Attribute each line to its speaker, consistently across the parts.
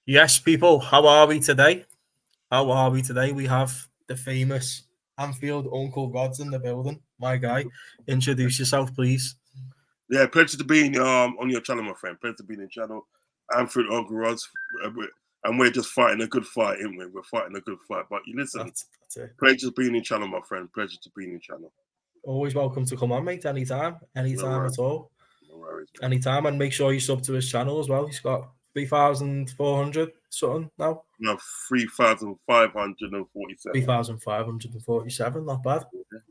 Speaker 1: Yes, people, how are we today? How are we today? We have the famous Anfield Uncle Rods in the building. My guy, introduce yourself, please.
Speaker 2: Yeah, pleasure to be on your channel, my friend. Pleasure to be in the channel. I'm through Uncle Rods, and we're just fighting a good fight, ain't we? We're fighting a good fight. But you listen,
Speaker 1: That's it.
Speaker 2: pleasure to be in the channel, my friend. Pleasure to be in the channel.
Speaker 1: Always welcome to come on, mate. Anytime,
Speaker 2: No
Speaker 1: anytime
Speaker 2: worries,
Speaker 1: at all.
Speaker 2: no worries, man.
Speaker 1: Anytime, and make sure you sub to his channel as well. He's got 3,400 something now.
Speaker 2: No, 3,547.
Speaker 1: 3,547, not bad.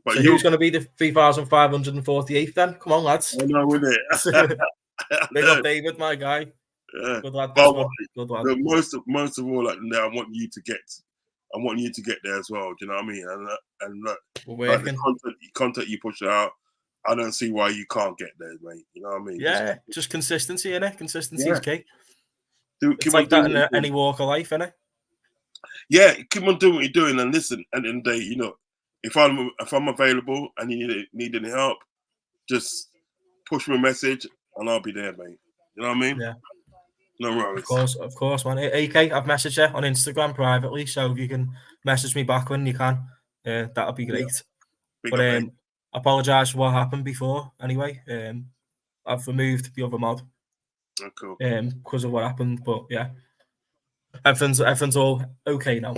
Speaker 2: But
Speaker 1: So
Speaker 2: you,
Speaker 1: who's going to be the 3,548th then? Come on, lads.
Speaker 2: I know, isn't it?
Speaker 1: Big up David, my guy.
Speaker 2: Yeah.
Speaker 1: Good lad, this
Speaker 2: But
Speaker 1: one. Good lad.
Speaker 2: the most of all, like now, I want you to get there as well. Do you know what I mean? And
Speaker 1: We're
Speaker 2: like the
Speaker 1: working.
Speaker 2: content you push out, I don't see why you can't get there, mate. You know what I mean?
Speaker 1: Yeah, just consistency, innit? Consistency is
Speaker 2: Yeah.
Speaker 1: key.
Speaker 2: Keep
Speaker 1: It's
Speaker 2: on
Speaker 1: like that
Speaker 2: doing
Speaker 1: in
Speaker 2: what you're
Speaker 1: any
Speaker 2: doing.
Speaker 1: walk of life, innit?
Speaker 2: Yeah, keep on doing what you're doing, and listen. At the end of the day, if I'm available and you need any help, just push me a message and I'll be there, mate. You know what I mean?
Speaker 1: Yeah,
Speaker 2: No worries.
Speaker 1: of course, man. AK, I've messaged you on Instagram privately, so if you can message me back when you can, that'll be
Speaker 2: Yeah,
Speaker 1: great.
Speaker 2: big
Speaker 1: But
Speaker 2: up, mate.
Speaker 1: apologise for what happened before. Anyway, I've removed the other mod
Speaker 2: Oh, cool.
Speaker 1: because of what happened. But yeah, everything's all okay now.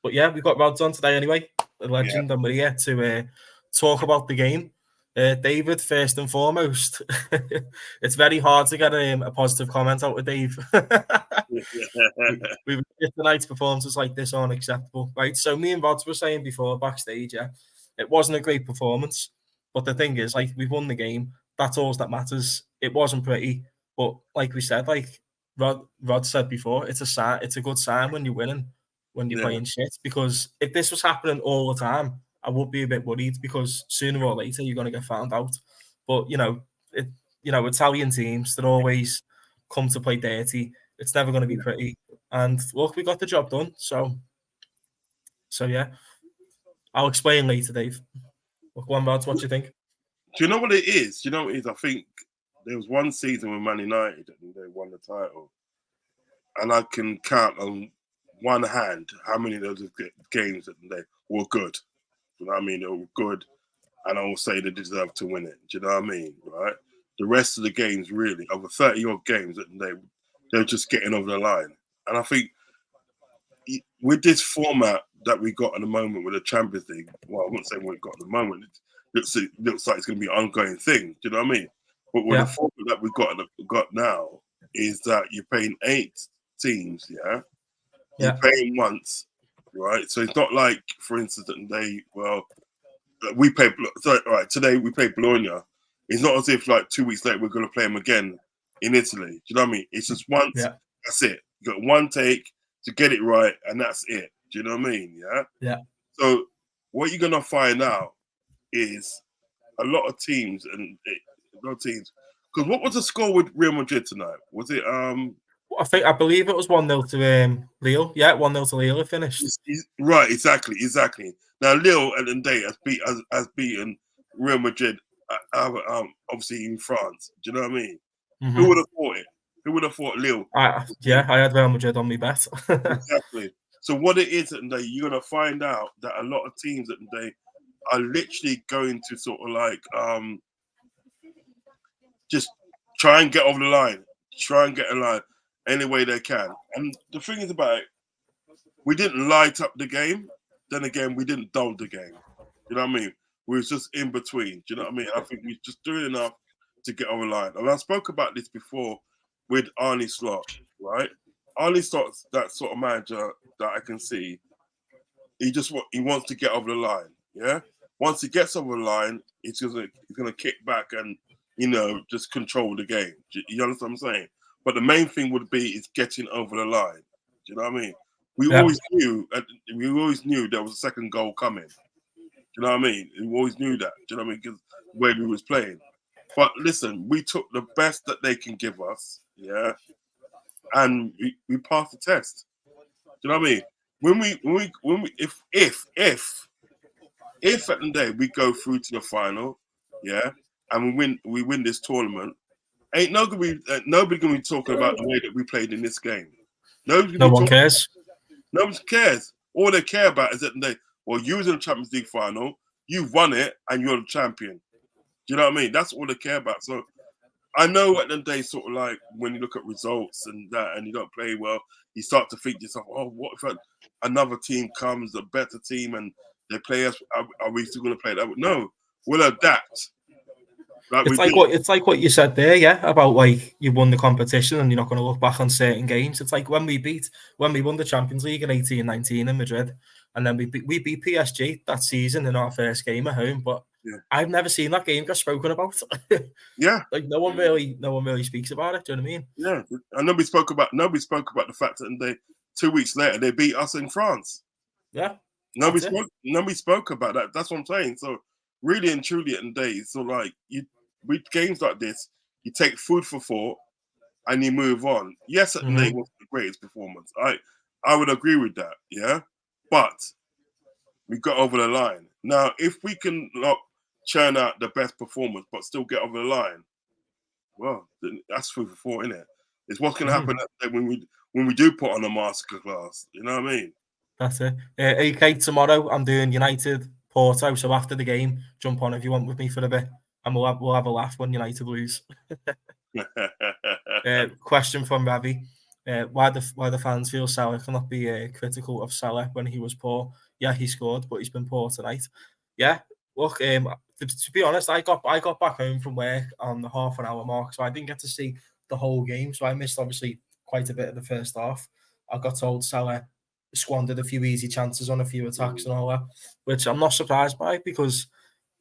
Speaker 1: But yeah, we've got Rods on today anyway, the
Speaker 2: Yeah,
Speaker 1: legend, and we're here to talk about the game. David, first and foremost, it's very hard to get a positive comment out of Dave. we tonight's performance was like this unacceptable, right? So me and Rods were saying before backstage, yeah, it wasn't a great performance, but the thing is, like, we've won the game. That's all that matters. It wasn't pretty, but like we said, like Rod said before, it's a sign. It's a good sign when you're winning, when you're
Speaker 2: yeah,
Speaker 1: playing shit. Because if this was happening all the time, I would be a bit worried because sooner or later you're gonna get found out. But it, Italian teams, they're always come to play dirty. It's never going to be pretty. And look, we got the job done. So yeah, I'll explain later, Dave. Look, one Rods, what do you think?
Speaker 2: Do you know what it is? Do you know what it is? I think there was one season with Man United and they won the title, and I can count on one hand how many of those games that they were good. You know what I mean? They were good, and I will say they deserve to win it. Do you know what I mean? Right? The rest of the games, really, over 30 odd games, that they're just getting over the line. And I think with this format that we got at the moment with the Champions League, well, I wouldn't say what we got at the moment. It looks like it's going to be an ongoing thing. Do you know what I mean? But with the
Speaker 1: Yeah,
Speaker 2: format that got now is that you're paying 8 teams, yeah. You're
Speaker 1: yeah,
Speaker 2: paying once, right? So it's not like, for instance, we play. Sorry, all right. Today we play Bologna. It's not as if like 2 weeks later we're going to play them again in Italy. Do you know what I mean? It's just once.
Speaker 1: yeah,
Speaker 2: That's it. You got one take to get it right, and that's it. Do you know what I mean? Yeah.
Speaker 1: yeah.
Speaker 2: So what you're gonna find out is a lot of teams a lot of teams. Because what was the score with Real Madrid tonight? Was it
Speaker 1: I believe it was 1-0 to Lille. Yeah, 1-0 to Lille. It finished.
Speaker 2: right? Exactly. Now Lille at the end of the day has beaten Real Madrid, obviously in France. Do you know what I mean? Who would
Speaker 1: Mm-hmm.
Speaker 2: have thought it? Who would have thought Lille?
Speaker 1: I had Real Madrid on me bet.
Speaker 2: Exactly. So what it is at the day, you're gonna find out that a lot of teams at the day are literally going to sort of like just try and get over the line, try and get a line any way they can. And the thing is about it, we didn't light up the game. Then again, we didn't dull the game. You know what I mean? We was just in between. Do you know what I mean? I think we just doing enough to get over the line. And I spoke about this before with Arnie Slot, right? Arnie Slot's that sort of manager that I can see. He wants to get over the line. Yeah. Once he gets over the line, he's gonna kick back and just control the game. You understand what I'm saying? But the main thing would be is getting over the line. Do you know what I mean? We
Speaker 1: Yeah,
Speaker 2: always knew there was a second goal coming. Do you know what I mean? We always knew that. Do you know what I mean? Because the way we was playing. But listen, we took the best that they can give us, yeah, and we passed the test. Do you know what I mean? If at the end of the day we go through to the final, yeah, and we win this tournament, ain't nobody gonna be talking about the way that we played in this game.
Speaker 1: No one cares.
Speaker 2: Nobody cares. All they care about is that you was in the Champions League final, you won it, and you're the champion. Do you know what I mean? That's all they care about. So I know at the end of the day, sort of like when you look at results and that, and you don't play well, you start to think to yourself, oh, what if another team comes, a better team, and they play us? Are we still going to play that? No, we'll adapt.
Speaker 1: It's like what you said there, yeah, about like you won the competition and you're not going to look back on certain games. It's like when we won the Champions League in 18-19 in Madrid, and then we beat PSG that season in our first game at home. But I've never seen that game get spoken about.
Speaker 2: Yeah,
Speaker 1: like no one really speaks about it. Do you know what I mean?
Speaker 2: Yeah, and nobody spoke about the fact that 2 weeks later they beat us in France.
Speaker 1: Yeah,
Speaker 2: nobody spoke about that. That's what I'm saying. So really and truly, at the end of the day, so like with games like this, you take food for thought and you move on. Yes, at the day wasn't the greatest performance. I would agree with that. Yeah, but we got over the line. Now, if we can not churn out the best performance but still get over the line, well, that's food for thought, isn't it? It's what's going to happen when we do put on a masterclass. You know what I mean?
Speaker 1: That's it. AK, tomorrow I'm doing United Porto, so after the game, jump on if you want with me for a bit, and we'll have a laugh when United lose. Question from Ravi: why the fans feel Salah cannot be critical of Salah when he was poor? Yeah, he scored, but he's been poor tonight. Yeah, look, to be honest, I got back home from work on the half an hour mark, so I didn't get to see the whole game. So I missed obviously quite a bit of the first half. I got told Salah squandered a few easy chances on a few attacks and all that, which I'm not surprised by because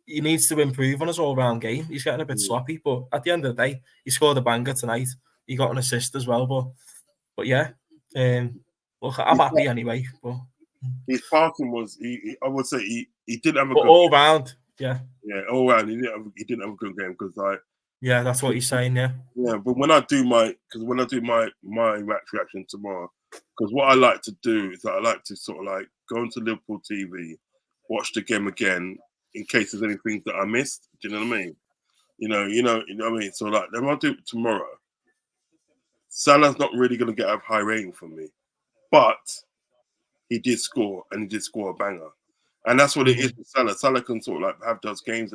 Speaker 1: he needs to improve on his all-round game. He's getting a bit sloppy, but at the end of the day, he scored a banger tonight. He got an assist as well, but yeah, look, I'm happy anyway. But
Speaker 2: his passing was, I would say, he didn't have a good
Speaker 1: all round, yeah,
Speaker 2: all round. He didn't have a good game because
Speaker 1: yeah, that's what he's saying, yeah.
Speaker 2: Yeah, but when I do my match reaction tomorrow, because what I like to do is I like to sort of like go onto Liverpool TV, watch the game again in case there's anything that I missed. Do you know what I mean? You know what I mean. So like, then I'll do it tomorrow. Salah's not really going to get a high rating from me, but he did score and he did score a banger, and that's what it is with Salah. Salah can sort of like have those games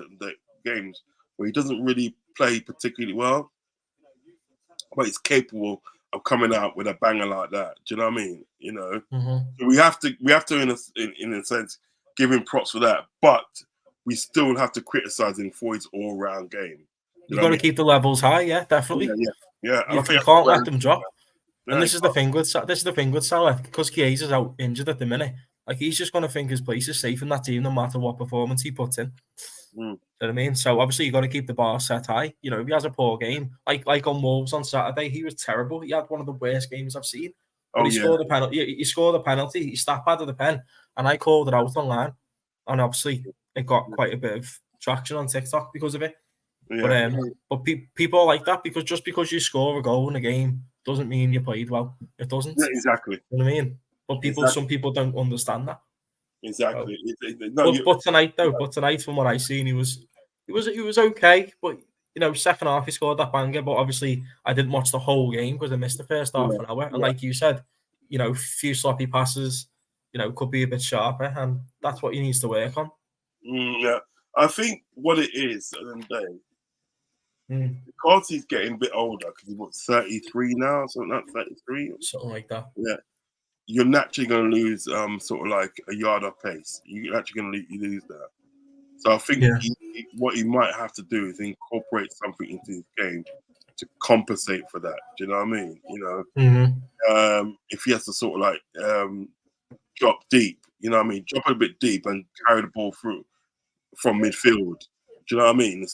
Speaker 2: where he doesn't really play particularly well, but he's capable of coming out with a banger like that. Do you know what I mean? You know, so we have to in a sense give him props for that, but we still have to criticize him for his all-round game.
Speaker 1: You got to keep the levels high, yeah, definitely.
Speaker 2: Yeah.
Speaker 1: You can't let them drop. And this is the thing with Salah, because Chiesa's out injured at the minute. Like, he's just going to think his place is safe in that team no matter what performance he puts in. You know what I mean? So obviously you got to keep the bar set high. You know, if he has a poor game, like on Wolves on Saturday, he was terrible. He had one of the worst games I've seen. But he scored a penalty. He scored a penalty. He stabbed out of the pen, and I called it out online. And obviously it got quite a bit of traction on TikTok because of it.
Speaker 2: Yeah.
Speaker 1: But people are like that because just because you score a goal in a game doesn't mean you played well. It doesn't.
Speaker 2: Yeah, exactly.
Speaker 1: You know what I mean? But some people don't understand that.
Speaker 2: Exactly.
Speaker 1: So, but tonight, from what I seen, he was okay. But you know, second half he scored that banger. But obviously, I didn't watch the whole game because I missed the first half an hour. And like you said, you know, few sloppy passes, you know, could be a bit sharper, and that's what he needs to work on.
Speaker 2: Yeah, I think what it is at the end of the day, because he's getting a bit older, because he's 33 now, something like 33,
Speaker 1: something like that.
Speaker 2: Yeah, you're naturally going to lose sort of like a yard of pace. You're actually going to lose that. So I think what he might have to do is incorporate something into his game to compensate for that. Do you know what I mean? You know, if he has to sort of like drop deep, you know what I mean? Drop a bit deep and carry the ball through from midfield. Do you know what I mean?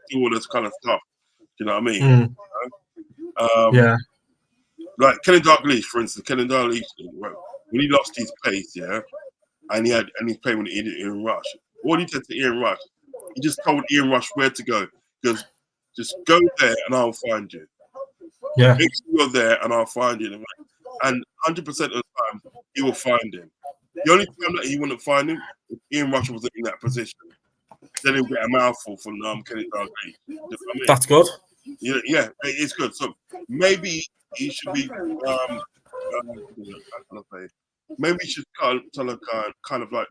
Speaker 2: Do all this kind of stuff. Do you know what I mean?
Speaker 1: Yeah.
Speaker 2: Like Kenny Dalglish, for instance. Kenny Dalglish, when he lost his pace, and he's playing with Ian Rush. What he said to Ian Rush, he just told Ian Rush where to go. He goes, just go there and I'll find you.
Speaker 1: Yeah.
Speaker 2: Make sure you're there and I'll find you. And 100% of the time, he will find him. The only time that he wouldn't find him if Ian Rush was in that position. Then he'll get a mouthful from Kenny Dalglish. You know what I mean?
Speaker 1: That's good.
Speaker 2: Yeah, it's good. So maybe he should be can I say? Maybe he should kind of like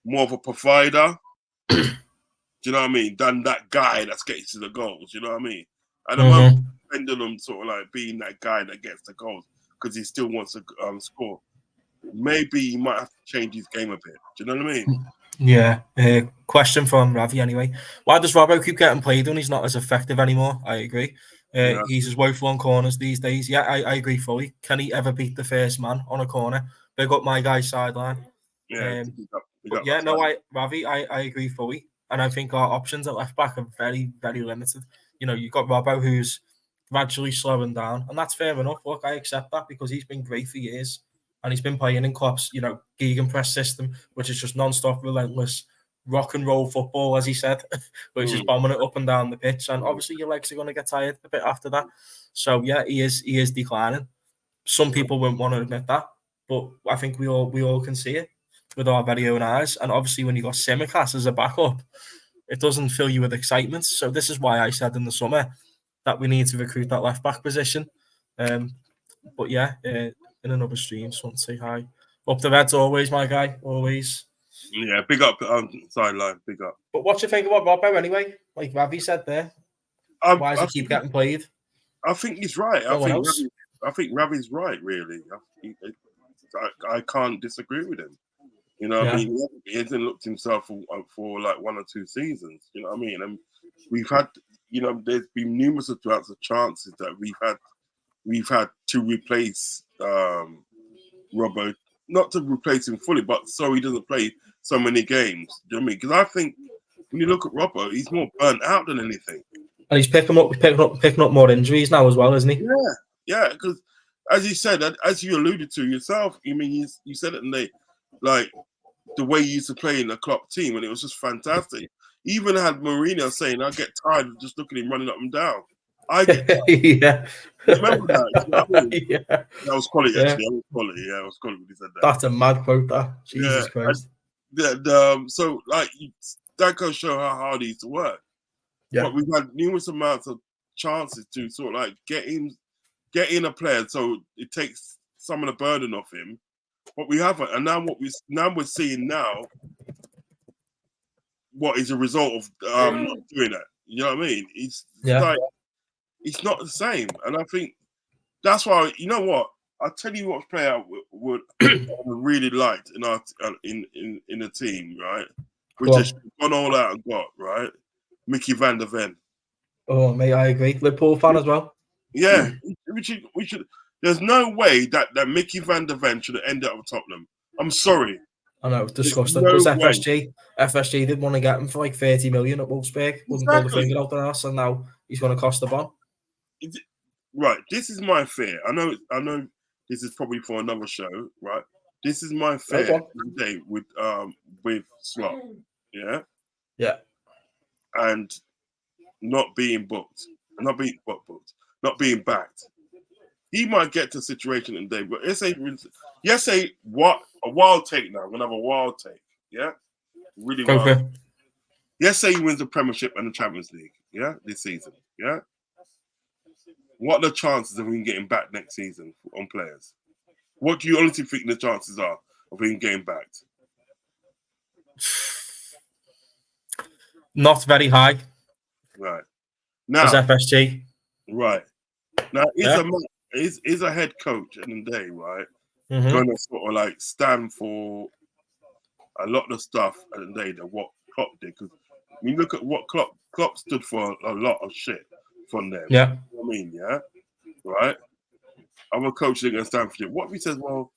Speaker 2: more of a provider. Do you know what I mean? Than that guy that's getting to the goals. You know what I mean? At the moment, Pendulum sort of like being that guy that gets the goals because he still wants to score. Maybe he might have to change his game a bit. Do you know what I mean?
Speaker 1: Yeah. Question from Ravi anyway. Why does Robbo keep getting played when he's not as effective anymore? I agree.
Speaker 2: Yeah.
Speaker 1: He's as woeful on corners these days. Yeah, I agree fully. Can he ever beat the first man on a corner? Big up my guy's sideline.
Speaker 2: Yeah.
Speaker 1: But yeah, no, Ravi, I agree fully. And I think our options at left back are very, very limited. You know, you've got Robbo who's gradually slowing down, and that's fair enough. Look, I accept that because he's been great for years. And he's been playing in Klopp's, gegenpress system, which is just non-stop, relentless rock and roll football, as he said, which is bombing it up and down the pitch. And obviously, your legs are going to get tired a bit after that. So yeah, he is declining. Some people won't want to admit that, but I think we all can see it with our very own eyes. And obviously, when you got Simicast as a backup, it doesn't fill you with excitement. So this is why I said in the summer that we need to recruit that left back position. But yeah, in another stream, just want to say hi. Up the Reds always, my guy, always.
Speaker 2: Yeah, big up sideline, big up.
Speaker 1: But what do you think about Robbo anyway? Like Ravi said there, why does he keep getting played?
Speaker 2: I think he's right. I think Ravi's right, really. I can't disagree with him. You know what I mean? He hasn't looked himself for like 1 or 2 seasons. You know what I mean? And we've had, there's been numerous amounts of chances that we've had to replace Robbo, not to replace him fully, but so he doesn't play so many games. Do you know what I mean? Because I think when you look at Robbo, he's more burnt out than anything.
Speaker 1: And he's picking up more injuries now as well, isn't he?
Speaker 2: Yeah. Because as you said, as you alluded to yourself, you said it, and like the way he used to play in the Klopp team, and it was just fantastic. He even had Mourinho saying, "I get tired of just looking at him running up and down." I get
Speaker 1: yeah.
Speaker 2: Remember that? You know what I mean?
Speaker 1: Yeah.
Speaker 2: That was quality, actually. That was quality. Yeah, it was quality when he said that.
Speaker 1: That's a mad quote, that. Jesus Christ.
Speaker 2: So, like, that goes show how hard he used to work.
Speaker 1: Yeah.
Speaker 2: But we've had numerous amounts of chances to sort of like get in a player so it takes some of the burden off him. But we haven't. And now we're seeing now what is a result of not doing that. You know what I mean? It's not the same. And I think that's why, you know what? I'll tell you what player I would really liked in our in the team, right? Which has gone all out and got, right? Mickey van der Ven.
Speaker 1: Oh, mate, I agree. Liverpool fan as well.
Speaker 2: Yeah, we should. There's no way that Mickey van der Ven should have ended up with Tottenham. I'm sorry.
Speaker 1: I know, it's disgusting. Because FSG didn't want to get him for like 30 million at Wolfsburg. Wouldn't pull the finger out their ass, and now he's going to cost the bomb.
Speaker 2: Right, this is my fear. I know this is probably for another show, right? This is my fear today with Slot. Yeah?
Speaker 1: Yeah.
Speaker 2: And not being booked. Not being backed. He might get to a situation today, but let's say what a wild take now. I'm gonna have a wild take, yeah? Really wild. Okay. Let's say he wins the Premiership and the Champions League, yeah, this season, yeah? What are the chances of him getting back next season on players? What do you honestly think the chances are of him getting backed?
Speaker 1: Not very high.
Speaker 2: Right. Now,
Speaker 1: as FSG.
Speaker 2: Right. Now, is a head coach in the day, right? Mm-hmm. Going to sort of like stand for a lot of stuff at the day that what Klopp did. Because we look at what Klopp stood for a lot of shit from them.
Speaker 1: Yeah.
Speaker 2: You know what I mean, yeah? Right? I'm a coach that going to stand for shit. What if he says, well,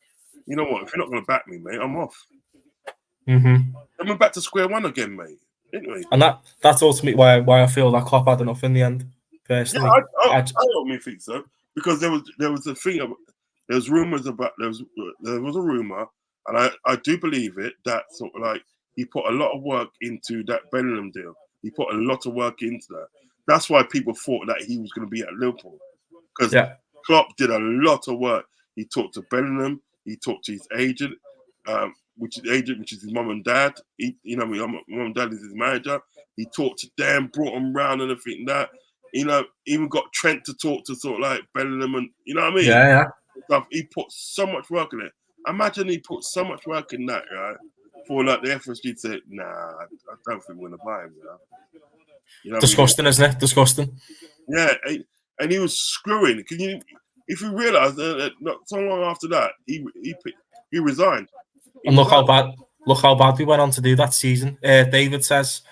Speaker 2: you know what? If you're not going to back me, mate, I'm off.
Speaker 1: Mm-hmm.
Speaker 2: Then we're back to square one again, mate. Anyway.
Speaker 1: And that's ultimately why I feel that Klopp had enough in the end. Personally,
Speaker 2: yeah, I don't think so, because there was a thing. There was rumors about there was a rumor, and I do believe it, that sort of like he put a lot of work into that Bellingham deal. He put a lot of work into that. That's why people thought that he was going to be at Liverpool, because Klopp did a lot of work. He talked to Bellingham. He talked to his agent, which is his mum and dad. Mum and dad is his manager. He talked to them, brought them round and everything that. Even got Trent to talk to sort of like Bellingham, and you know what I mean?
Speaker 1: Yeah.
Speaker 2: stuff. He put so much work in it. Imagine he put so much work in that, right? For like the FSG to say, nah, I don't think we're gonna buy him. You know what
Speaker 1: Disgusting,
Speaker 2: I mean?
Speaker 1: isn't it? Disgusting.
Speaker 2: Yeah, and he was screwing. Can you? If you realise that not so long after that, he resigned.
Speaker 1: And look how bad we went on to do that season. David says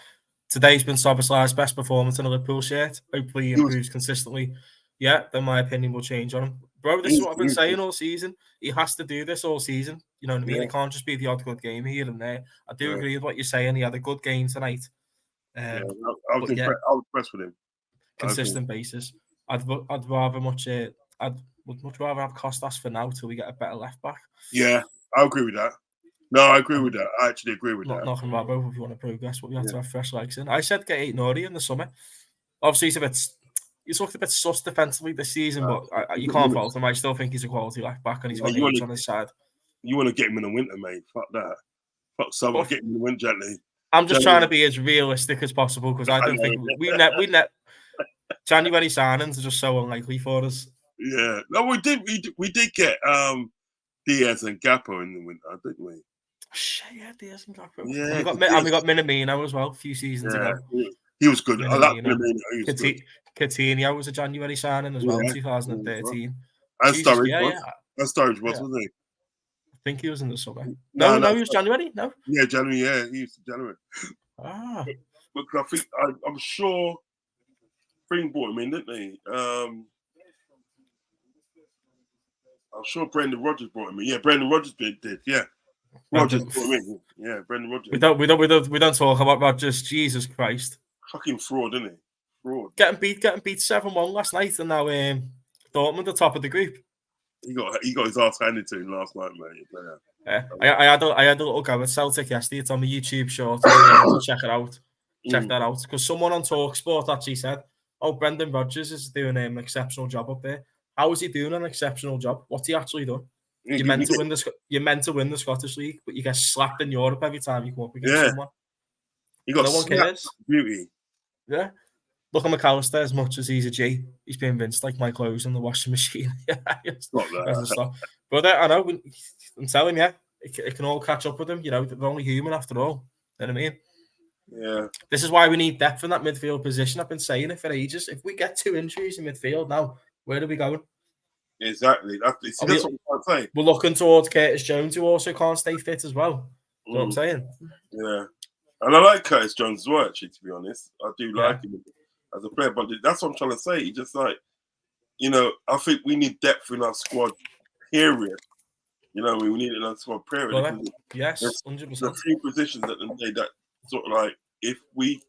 Speaker 1: today's been Soboslai's best performance in a Liverpool shirt. Hopefully he improves consistently. Yeah, then my opinion will change on him. Bro, this is what I've been saying all season. He has to do this all season. You know what I mean? It can't just be the odd good game here and there. I do agree with what you're saying. He had a good game tonight.
Speaker 2: I was impressed with him.
Speaker 1: Consistent basis. I'd rather much. Would much rather have Costas for now till we get a better left back.
Speaker 2: Yeah, I agree with that. No, I agree with that. I actually agree with that.
Speaker 1: Not knocking about both if you want to progress, but we have to have fresh legs in. I said get Aït-Nouri in the summer. Obviously, he's looked a bit sus defensively this season, but you can't fault him. I still think he's a quality left back, and he's got age on his side.
Speaker 2: You want to get him in the winter, mate? Fuck that. Fuck someone, get him in the winter gently.
Speaker 1: I'm just trying to be as realistic as possible because I don't think we January signings are just so unlikely for us.
Speaker 2: Yeah, no, we did get Diaz and Gakpo in the winter, didn't we?
Speaker 1: Shit, yeah, Diaz and Gakpo.
Speaker 2: Yeah,
Speaker 1: and we got Minamino as well a few seasons ago.
Speaker 2: He was good. I like Minamino.
Speaker 1: Coutinho was a January signing as well, 2013.
Speaker 2: And Sturridge was, wasn't he?
Speaker 1: I think he was in the summer. No, he was January. No.
Speaker 2: Yeah, January. Yeah, he was January.
Speaker 1: Ah.
Speaker 2: But I think I'm sure Spring brought him in, didn't he? I'm sure Brendan Rodgers brought him in. Yeah, Brendan Rodgers did. Yeah, Rodgers brought him in. Yeah, Brendan Rodgers.
Speaker 1: We don't talk about Rodgers. Jesus Christ.
Speaker 2: Fucking fraud, isn't he? Fraud.
Speaker 1: Getting beat 7-1 last night, and now Dortmund are top of the group.
Speaker 2: He got his ass handed to him last night, mate.
Speaker 1: Yeah, I had a little go at Celtic yesterday. It's on the YouTube short. Check it out. Check that out because someone on TalkSport actually said, "Oh, Brendan Rodgers is doing an exceptional job up there." How is he doing an exceptional job? What's he actually done? You're meant to win the Scottish League, but you get slapped in Europe every time you come up against someone.
Speaker 2: You got slapped. Beauty.
Speaker 1: Yeah. Look at McAllister, as much as he's a G, he's being rinsed like my clothes in the washing machine. But I know, I'm telling you, it can all catch up with him. You know, they're only human after all. You know what I mean?
Speaker 2: Yeah.
Speaker 1: This is why we need depth in that midfield position. I've been saying it for ages. If we get 2 injuries in midfield now, where are we going?
Speaker 2: Exactly. That's what I'm saying.
Speaker 1: We're looking towards Curtis Jones, who also can't stay fit as well. You know what I'm saying?
Speaker 2: Yeah. And I like Curtis Jones as well, actually, to be honest. I do like him as a player, but that's what I'm trying to say. He just like, you know, I think we need depth in our squad, period. You know, we need it in our squad, period.
Speaker 1: Well, yes, 100%.
Speaker 2: There's a few positions at the day that sort of like, if we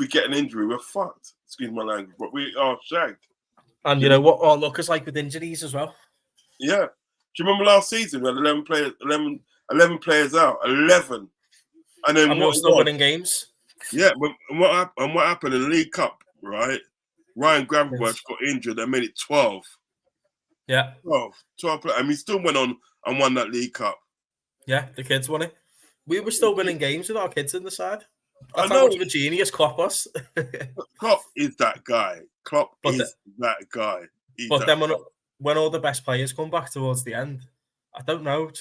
Speaker 2: get an injury, we're fucked. Excuse my language, but we are shagged.
Speaker 1: And you know what our luck is like with injuries as well.
Speaker 2: Yeah. Do you remember last season we had 11 players out, 11. And then
Speaker 1: we're still winning games.
Speaker 2: Yeah, and what happened in the League Cup, right? Ryan Gravenberch got injured and made it 12.
Speaker 1: Yeah.
Speaker 2: 12 players. And we still went on and won that League Cup.
Speaker 1: Yeah, the kids won it. We were still winning games with our kids in the side. That's how much of a genius Klopp was.
Speaker 2: Klopp is that guy. That guy.
Speaker 1: But then when all the best players come back towards the end, I don't know,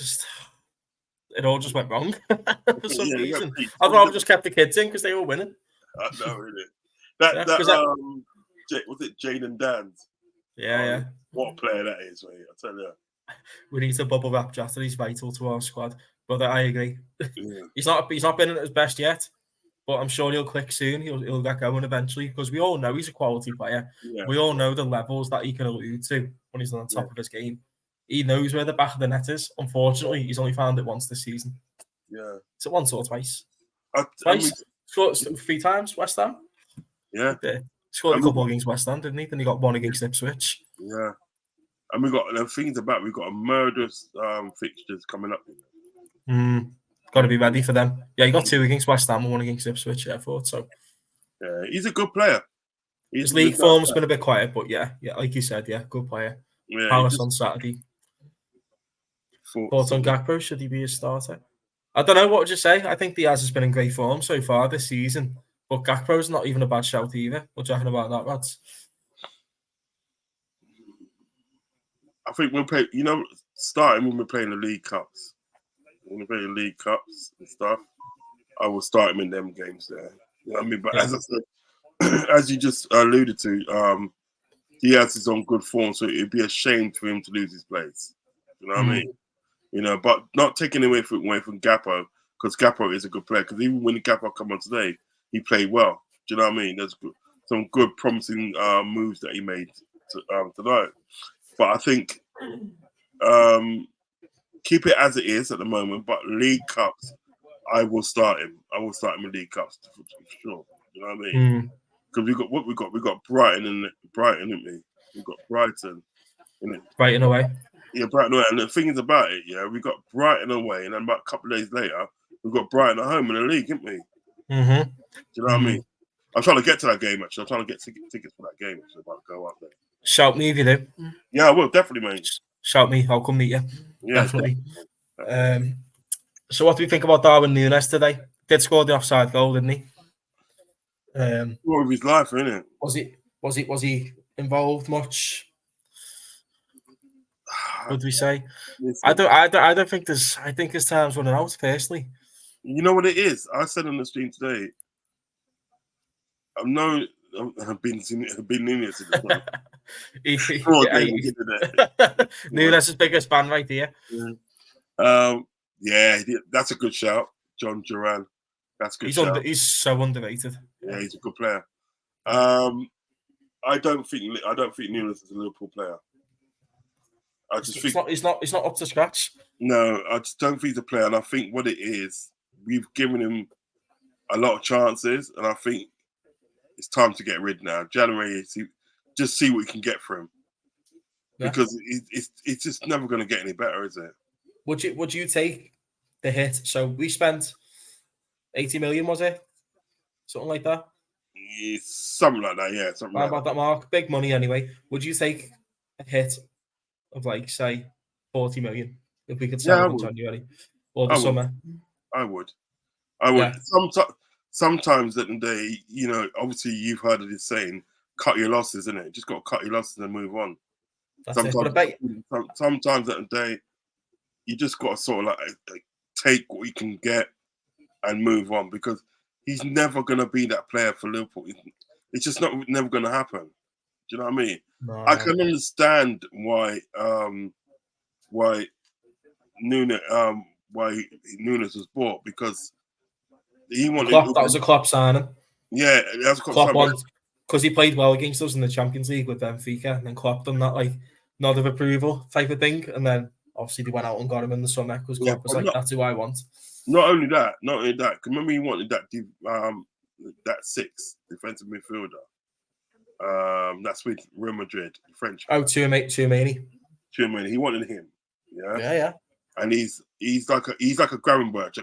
Speaker 1: it all just went wrong for some reason. I'd rather just kept the kids in because they were winning.
Speaker 2: I know, really. Was it Jaden Dans?
Speaker 1: Yeah.
Speaker 2: What a player that is, mate. I tell you.
Speaker 1: We need to bubble wrap Jota. He's vital to our squad. But I agree.
Speaker 2: Yeah.
Speaker 1: He's not been at his best yet, but I'm sure he'll click soon. He'll get going eventually because we all know he's a quality player. Yeah. We all know the levels that he can allude to when he's on top of his game. He knows where the back of the net is. Unfortunately, he's only found it once this season.
Speaker 2: Yeah.
Speaker 1: Is it once or twice? Twice? Scored 3 times, West Ham.
Speaker 2: Yeah.
Speaker 1: Scored a couple against West Ham, didn't he? Then he got 1 against Ipswich.
Speaker 2: Yeah. And we've got a murderous fixtures coming up.
Speaker 1: Got to be ready for them. Yeah, he got 2 against West Ham and 1 against Ipswich. Yeah, I thought so.
Speaker 2: Yeah, he's a good player.
Speaker 1: His league form's been a bit quiet, but yeah, like you said, good player.
Speaker 2: Yeah,
Speaker 1: Palace on Saturday. Thoughts on Gakpo? Should he be a starter? I don't know. What would you say? I think Diaz has been in great form so far this season, but Gakpo's not even a bad shout either. What do you reckon about that, lads?
Speaker 2: I think we'll play. Starting when we're playing the League Cups, when we're playing the League Cups and stuff, I will start him in them games there. You know what I mean? But as I said, as you just alluded to, Diaz is on good form, so it'd be a shame for him to lose his place. You know what I mean? But not taking away from Gakpo, because Gakpo is a good player. Because even when Gakpo come on today, he played well. Do you know what I mean? There's some good, promising moves that he made tonight. But I think keep it as it is at the moment. But League Cups, I will start him. I will start him in League Cups for sure. You know what I mean? Because we got what we got. We got Brighton, didn't we? We got Brighton.
Speaker 1: Brighton away.
Speaker 2: Yeah, Brighton away. And the thing is about it, we got Brighton away, and then about a couple of days later, we got Brighton at home in the league, didn't we? Do you know what I mean? I'm trying to get to that game, actually. I'm trying to get tickets for that game. So I'm about to go up there.
Speaker 1: Shout me if you do.
Speaker 2: Yeah, I will, definitely, mate.
Speaker 1: Shout me. I'll come meet you.
Speaker 2: Yeah,
Speaker 1: definitely. So what do we think about Darwin Núñez today? Did score the offside goal, didn't he?
Speaker 2: More of his life, isn't it?
Speaker 1: Was he involved much? Would we say? I don't think there's. I think his time's running out. Personally,
Speaker 2: you know what it is. I said on the stream today. I've been Núñez in the
Speaker 1: Núñez's biggest fan right here.
Speaker 2: Yeah, that's a good shout, John Duran. That's a good shout.
Speaker 1: He's so underrated.
Speaker 2: Yeah, he's a good player. I don't think Núñez is a Liverpool player. I just think
Speaker 1: he's not up to scratch.
Speaker 2: No, I just don't think he's a player, and I think what it is, we've given him a lot of chances, and I think it's time to get rid now. January, just see what we can get for him, because it's just never going to get any better, is it?
Speaker 1: Would you take the hit? So we spent 80 million, was it? Something like that.
Speaker 2: Something like that, yeah. Something like
Speaker 1: about that mark. Big money anyway. Would you take a hit of say 40 million if we could sell in January or the summer?
Speaker 2: I would. Yeah. Sometimes at the day, obviously you've heard of this saying, cut your losses, isn't it? Just got to cut your losses and move on. Sometimes at the day, you just got to sort of like take what you can get and move on, because he's never going to be that player for Liverpool. It's just never going to happen. Do you know what I mean? No. I can understand why Núñez was bought, because he wanted.
Speaker 1: That was a Klopp signing.
Speaker 2: Yeah, that's
Speaker 1: Klopp wanted, because he played well against us in the Champions League with Benfica, and then Klopp done that nod of approval type of thing, and then obviously they went out and got him in the summer because Klopp was that's who I want.
Speaker 2: Not only that. Remember, he wanted that sixth defensive midfielder. That's with Real Madrid, French.
Speaker 1: Oh, Tchouaméni.
Speaker 2: He wanted him. Yeah.
Speaker 1: Yeah.
Speaker 2: And he's like a Gravenberch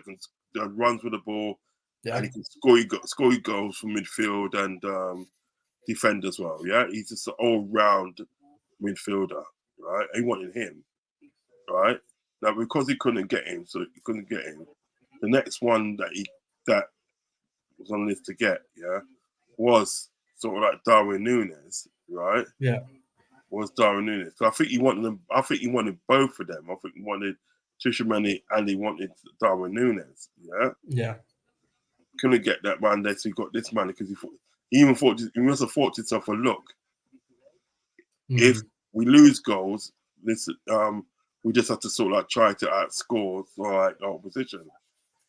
Speaker 2: that runs with the ball, and he can score goals from midfield and defend as well. Yeah, he's just an all-round midfielder, right? He wanted him, right? Now, because he couldn't get him, the next one that was on the list to get, was sort of like Darwin Núñez, right?
Speaker 1: Yeah.
Speaker 2: Was Darwin Núñez. So I think he wanted them. I think he wanted both of them. I think he wanted Tchouaméni and he wanted Darwin Núñez. Yeah.
Speaker 1: Yeah.
Speaker 2: Couldn't get that man there, so he got this man because he must have thought to himself, look, if we lose goals, we just have to sort of like try to outscore our opposition.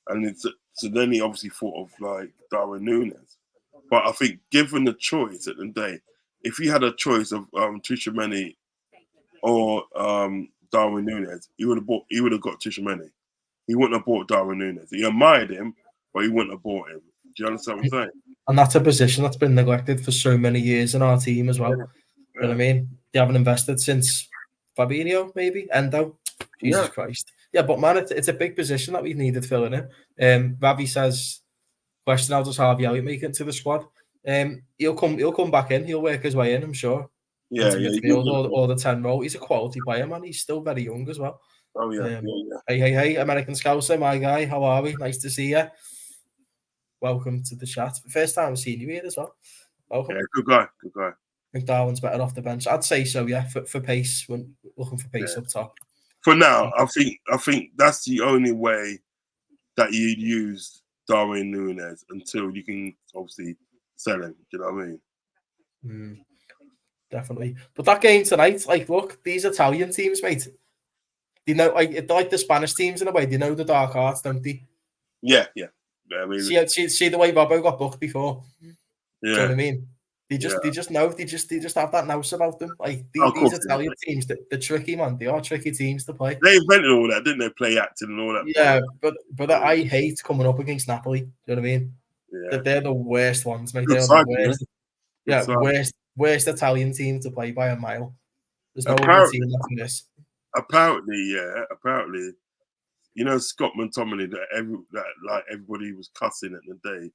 Speaker 2: And so then he obviously thought of like Darwin Núñez. But I think given the choice at the day, if he had a choice of Tchouaméni or Darwin Núñez, he would have got Tchouaméni. He wouldn't have bought Darwin Núñez. He admired him, but he wouldn't have bought him. Do you understand what I'm saying?
Speaker 1: And that's a position that's been neglected for so many years in our team as well. Yeah. You know what I mean? They haven't invested since Fabinho, maybe Endo. Jesus Christ. Yeah, but man, it's a big position that we've needed filling in. Ravi says, question, how does Harvey Elliott make it to the squad? He'll come back in. He'll work his way in, I'm sure.
Speaker 2: Yeah.
Speaker 1: Midfield or the 10 role. He's a quality player, man. He's still very young as well.
Speaker 2: Oh, yeah.
Speaker 1: Hey, American Scouser, my guy. How are we? Nice to see you. Welcome to the chat. First time I've seen you here as well. Welcome.
Speaker 2: Yeah, good guy.
Speaker 1: think Darwin's better off the bench. I'd say so, yeah, for pace, when looking for pace up top.
Speaker 2: For now, I think that's the only way that you'd use Darwin Núñez until you can obviously sell him. Do you know what I mean?
Speaker 1: Definitely. But that game tonight, like, look, these Italian teams, mate, they know, like the Spanish teams in a way, they know the dark arts, don't they?
Speaker 2: Yeah. I mean,
Speaker 1: see the way Robbo got booked before.
Speaker 2: yeah.
Speaker 1: Do you know what I mean? They just know, they just have that nous about them. Like these Italian teams, they're tricky, man. They are tricky teams to play.
Speaker 2: They invented all that, didn't they? Play acting and all that.
Speaker 1: Yeah, but I hate coming up against Napoli. Do you know what I mean?
Speaker 2: Yeah.
Speaker 1: They're the worst ones, mate.
Speaker 2: They're the worst.
Speaker 1: Yeah, worst Italian team to play by a mile. There's no
Speaker 2: other
Speaker 1: team like this.
Speaker 2: Apparently, you know, Scott McTominay, that everybody was cussing at the day.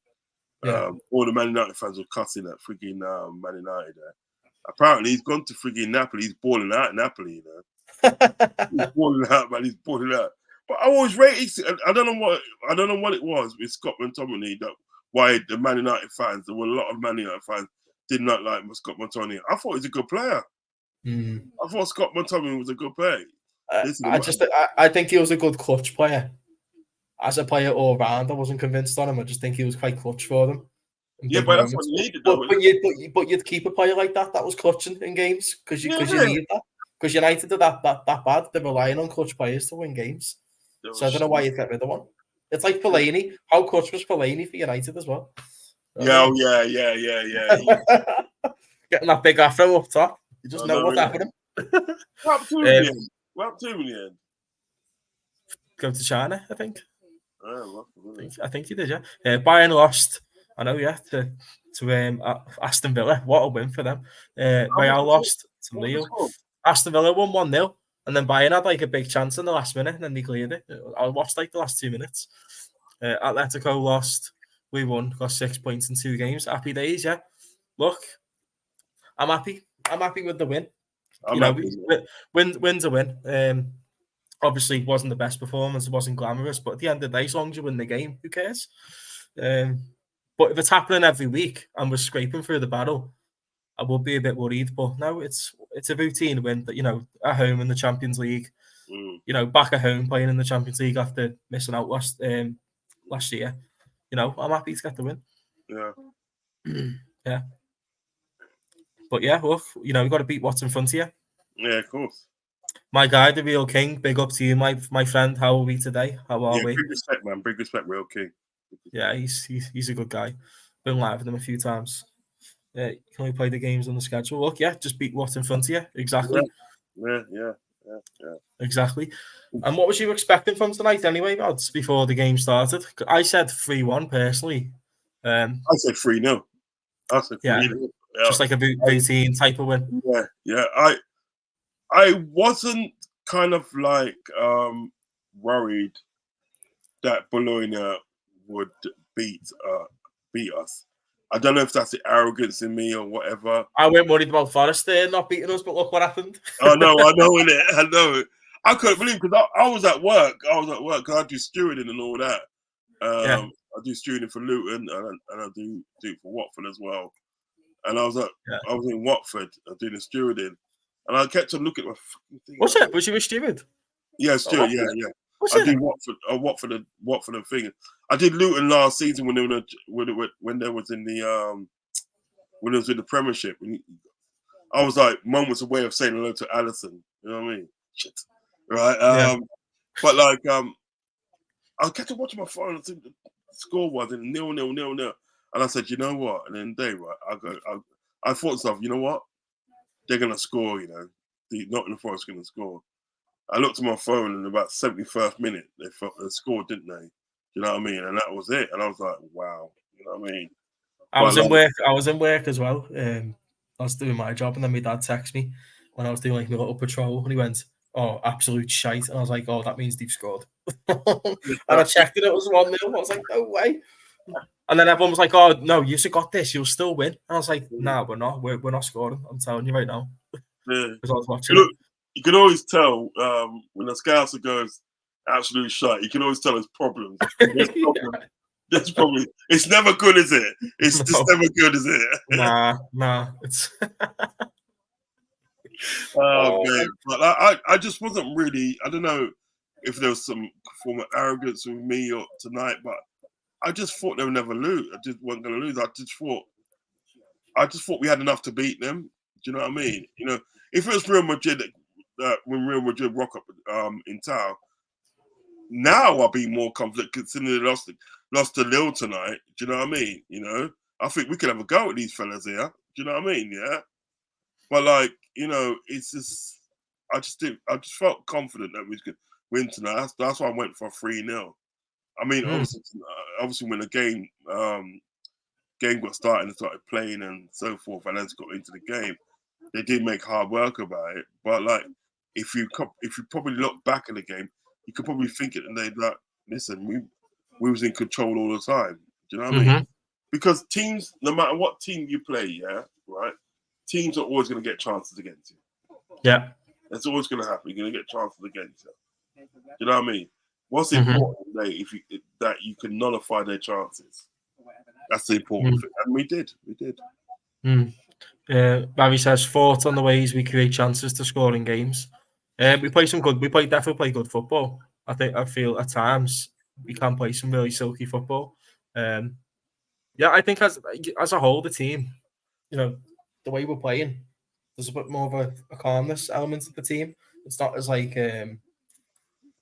Speaker 1: Yeah.
Speaker 2: All the Man United fans were cussing at freaking Man United. Apparently, he's gone to freaking Napoli. He's balling out in Napoli, you know. He's balling out, man. He's balling out. But I always rated. I don't know what it was with Scott McTominay that why the Man United fans, there were a lot of Man United fans did not like Scott McTominay. I thought he was a good player. I thought Scott McTominay was a good player.
Speaker 1: I think he was a good clutch player. As a player all round, I wasn't convinced on him. I just think he was quite clutch for them.
Speaker 2: Yeah, but that's what you needed, though.
Speaker 1: But you'd keep a player like that was clutching in games because you need that. Because United are that bad. They're relying on clutch players to win games. So I don't know why you'd get rid of one. It's like Fellaini. How clutch was Fellaini for United as well?
Speaker 2: Yeah.
Speaker 1: Getting that big afro up top. You just know what's happening.
Speaker 2: What happened to him in the end?
Speaker 1: Go to China, I think. I think he did, yeah. Bayern lost, I know, yeah, to Aston Villa. What a win for them. Real lost to Lille. Aston Villa won 1-0, and then Bayern had like a big chance in the last minute, and then they cleared it. I watched like the last 2 minutes. Atletico lost. We won, got 6 points in 2 games. Happy days, yeah. Look, I'm happy. I'm happy with the win. Win's a win. Obviously, it wasn't the best performance. It wasn't glamorous, but at the end of the day, as long as you win the game, who cares? But if it's happening every week and we're scraping through the battle, I will be a bit worried. But no, it's a routine win that, you know, at home in the Champions League, you know, back at home playing in the Champions League after missing out last year. You know, I'm happy to get the win. Yeah. But yeah, look, you know, you've got to beat what's in front of you.
Speaker 2: Yeah, of course.
Speaker 1: My guy, the real king. Big up to you, my friend. How are we today? How are we?
Speaker 2: Big respect, man. Big respect, real king.
Speaker 1: Yeah, he's a good guy. Been live with him a few times. Yeah, you can only play the games on the schedule. Look, yeah, just beat what's in front of you. Exactly.
Speaker 2: Yeah.
Speaker 1: Exactly. And what was you expecting from tonight anyway, lads, before the game started? I said 3-1 personally.
Speaker 2: I said 3-0. I said 3-0.
Speaker 1: Yeah. Just like a routine type of win.
Speaker 2: Yeah. I wasn't kind of like worried that Bologna would beat us. I don't know if that's the arrogance in me or whatever.
Speaker 1: I weren't worried about Forest there not beating us, but look what happened.
Speaker 2: I know it. I know it. I couldn't believe because I was at work. Because I do stewarding and all that. I do stewarding for Luton and I do it for Watford as well. And I was in Watford doing the stewarding. And I kept on looking at my fucking thing.
Speaker 1: What's it? Was you a steward?
Speaker 2: Yeah, steward. Yeah. I did Watford and thing. I did Luton last season when they was in the Premiership. I was like moments away of saying hello to Allison. You know what I mean? Shit. Right. But like I kept on watching my phone and the score was in 0-0. And I said, you know what? And then I thought to myself, you know what? They're gonna score, you know. Nottingham Forest gonna score. I looked at my phone and about 71st minute they scored, didn't they? You know what I mean? And that was it. And I was like, wow. You know what I mean?
Speaker 1: I was in work as well. I was doing my job and then my dad texted me when I was doing like my little patrol and he went, "Oh, absolute shite." And I was like, "Oh, that means they've scored." And I checked it was 1-0. I was like, "No way." And then everyone was like, "Oh no, you've got this. You'll still win." And I was like, "No, we're not. We're not scoring. I'm telling you right now."
Speaker 2: Yeah.
Speaker 1: Because I was watching.
Speaker 2: You can always tell when a Scouser goes absolute shite. You can always tell there's problems. There's problems. That's probably. It's never good, is it? It's just
Speaker 1: No.
Speaker 2: never good, is it?
Speaker 1: Nah. It's
Speaker 2: Oh man, but I just wasn't really. I don't know if there was some form of arrogance with me or tonight, but I just thought they would never lose. I just wasn't going to lose. I just thought we had enough to beat them. Do you know what I mean? You know, if it was Real Madrid, when Real Madrid rock up in town, now I'll be more confident considering they lost to Lille tonight. Do you know what I mean? You know, I think we could have a go at these fellas here. Do you know what I mean? Yeah. But like, you know, it's just I just felt confident that we could win tonight. That's why I went for 3-0. I mean, obviously when the game got started and started playing and so forth, and then got into the game, they did make hard work about it. But like, if you probably look back at the game, you could probably think it and they'd like, listen, we was in control all the time. Do you know what I mean? Because teams, no matter what team you play, yeah, right, teams are always going to get chances against you.
Speaker 1: Yeah.
Speaker 2: That's always going to happen. You're going to get chances against you. Do you know what I mean? What's important that you can nullify their chances. That's the important thing, and we did.
Speaker 1: Barry says thoughts on the ways we create chances to score in games. We definitely play good football. I feel at times we can play some really silky football. Yeah, I think as a whole, the team, you know, the way we're playing, there's a bit more of a calmness element of the team. It's not as like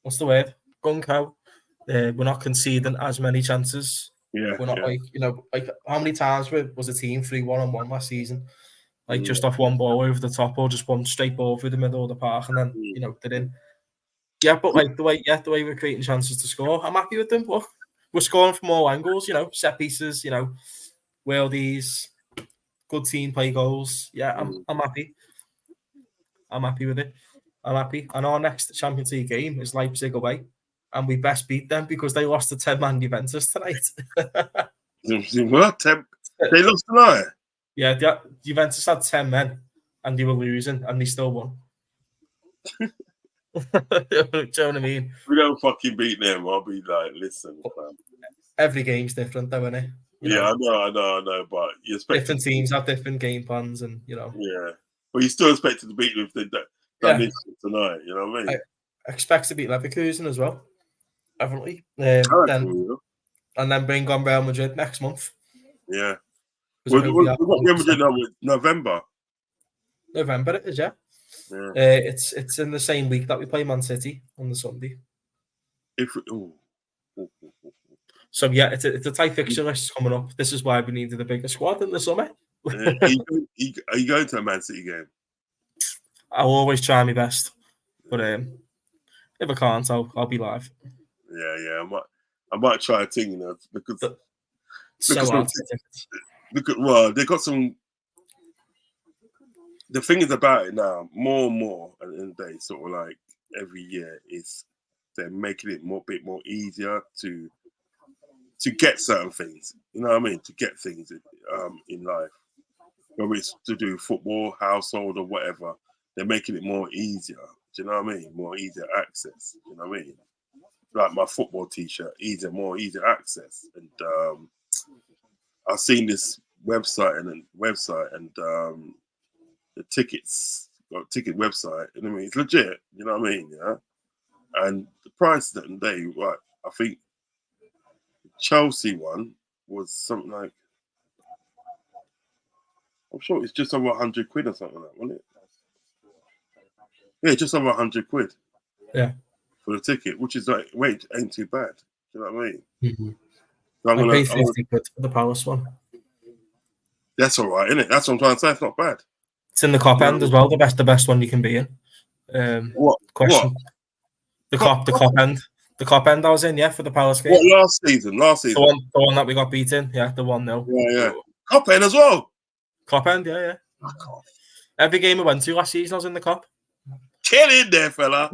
Speaker 1: what's the word? Gung ho. We're not conceding as many chances.
Speaker 2: Yeah,
Speaker 1: we're not like how many times was a team 3-1-1 last season? Like just off one ball over the top or just one straight ball through the middle of the park and then they're in. Yeah, but like the way we're creating chances to score, I'm happy with them. Look, we're scoring from all angles, set pieces, worldies, good team play goals. Yeah, I'm happy. I'm happy with it. I'm happy. And our next Champions League game is Leipzig away. And we best beat them because they lost to 10-man Juventus tonight.
Speaker 2: What? They lost tonight?
Speaker 1: Yeah, Juventus had 10 men and they were losing and they still won. Do you know what I mean?
Speaker 2: We don't fucking beat them. I'll be like, listen, fam.
Speaker 1: Every game's different, though, isn't it?
Speaker 2: I know. But you expect
Speaker 1: different teams have different game plans, and
Speaker 2: Yeah, but you still expected to beat them if they done this tonight. You know what I mean?
Speaker 1: I expect to beat Leverkusen as well, definitely. And then bring on Real Madrid next month.
Speaker 2: Yeah. We've got Real Madrid now with November.
Speaker 1: November it is, yeah. It's in the same week that we play Man City on the Sunday. So yeah, it's a tight fixture list coming up. This is why we needed a bigger squad in the summer.
Speaker 2: Are you going to a Man City game?
Speaker 1: I'll always try my best, but if I can't, I'll be live.
Speaker 2: Yeah. I might try a thing, because they got some. The thing is about it now, more and more, at the end of the day, sort of like every year, is they're making it a bit more easier to get certain things. You know what I mean? To get things in life, whether it's to do football, household, or whatever, they're making it more easier. Do you know what I mean? More easier access. Do you know what I mean? Like my football T-shirt, more easier access. And I've seen this website and the tickets, got ticket website, and I mean it's legit. You know what I mean? Yeah. And the price that day, right? I think the Chelsea one was something like, I'm sure it's just over 100 quid or something like that, wasn't it? Yeah, just over 100 quid.
Speaker 1: Yeah.
Speaker 2: For the ticket, which is like, wait, ain't too bad. Do you know what I mean?
Speaker 1: Mm-hmm.
Speaker 2: So
Speaker 1: I paid 50 quid for the Palace one.
Speaker 2: That's all right, isn't it? That's what I'm trying to say. It's not bad.
Speaker 1: It's in the cop end as well. The best one you can be in.
Speaker 2: What?
Speaker 1: The cop end. The cop end I was in, for the Palace game.
Speaker 2: What, last season?
Speaker 1: The one that we got beaten, the 1-0.
Speaker 2: Yeah. Cop end as well.
Speaker 1: Cop end, yeah. Every game I went to last season, I was in the cop.
Speaker 2: Get in there, fella.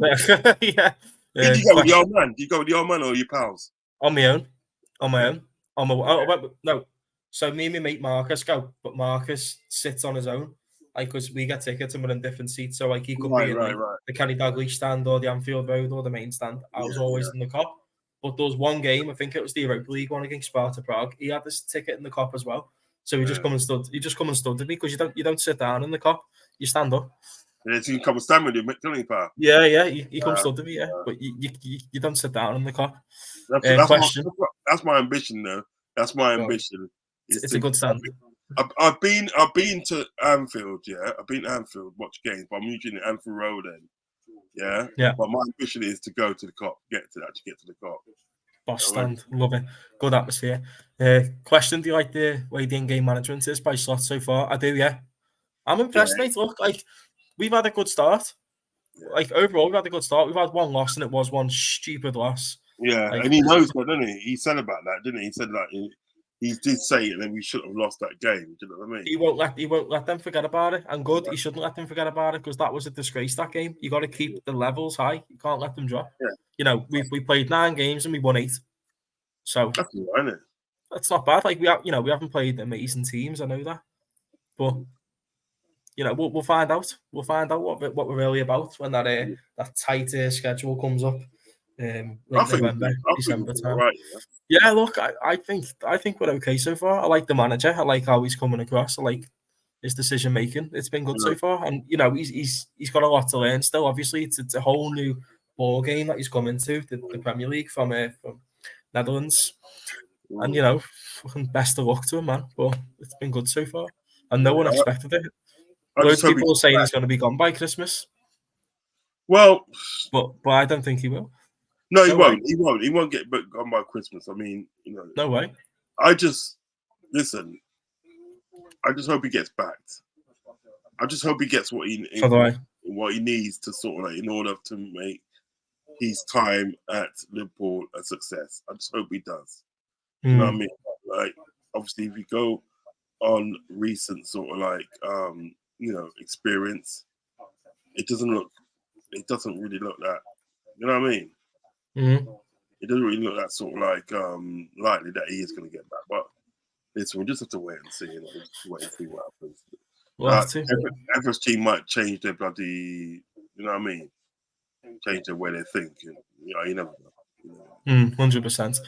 Speaker 1: Yeah.
Speaker 2: Did you go with the old man? Did you go with the old man or your pals?
Speaker 1: On my own. No. So me and my mate Marcus go, but Marcus sits on his own. Like, because we get tickets and we're in different seats. So, like, he could be in the Kenny Dalglish stand or the Anfield Road or the main stand. I was always in the cop. But there was one game, I think it was the Europa League one against Sparta Prague. He had this ticket in the Kop as well. So he just come and stood. He just come and stood with me because you don't sit down in the Kop. You stand up.
Speaker 2: Yeah, so you can come and stand with him, don't you, pal?
Speaker 1: Yeah. You come stood with me, but you don't sit down in the Kop.
Speaker 2: That's my ambition, though. That's my ambition.
Speaker 1: It's a good stand.
Speaker 2: I've been to Anfield, I've been to Anfield, watch games, but I'm usually in Anfield Road then. Yeah. But my ambition is to go to the Kop, get to the Kop.
Speaker 1: Boss stand, love it. Good atmosphere. Question: do you like the way the in-game management is by Slot so far? I do, yeah. I'm impressed, mate. Look, like we've had a good start. Like overall, we've had a good start. We've had one loss, and it was one stupid loss.
Speaker 2: Yeah,
Speaker 1: like,
Speaker 2: and he knows that, doesn't he? He said about that, didn't he? He said that he did say it, and then we shouldn't have lost that game. Do you know what I mean?
Speaker 1: He won't let them forget about it. And good, he shouldn't let them forget about it because that was a disgrace. That game, you got to keep the levels high. You can't let them drop.
Speaker 2: Yeah.
Speaker 1: You know, we played 9 games and we won 8. So
Speaker 2: that's all right, isn't it?
Speaker 1: That's not bad. Like we haven't played amazing teams. I know that, but you know we'll find out. We'll find out what we're really about when that tight schedule comes up. Late November, December time.
Speaker 2: Right,
Speaker 1: yeah, look, I think we're okay so far. I like the manager. I like how he's coming across. I like his decision making. It's been good so far, and you know he's got a lot to learn still. Obviously, it's a whole new ball game that he's come into the Premier League from Netherlands. And you know, best of luck to him, man. But it's been good so far, and no one expected it. Loads of people are saying he's going to be gone by Christmas.
Speaker 2: Well,
Speaker 1: but I don't think he will.
Speaker 2: No, he won't. He won't. He won't get gone by Christmas. I mean, you know.
Speaker 1: No way.
Speaker 2: I just hope he gets backed. I just hope he gets what he needs to sort of like in order to make his time at Liverpool a success. I just hope he does. You know what I mean? Like, obviously, if you go on recent sort of like, experience, it doesn't really look that, you know what I mean?
Speaker 1: Mm-hmm.
Speaker 2: It doesn't really look that sort of like likely that he is going to get back. But listen, we just have to wait and see. Wait and see what happens. Everest team might change their bloody, you know what I mean? Change the way they think. You know, you never know.
Speaker 1: 100%.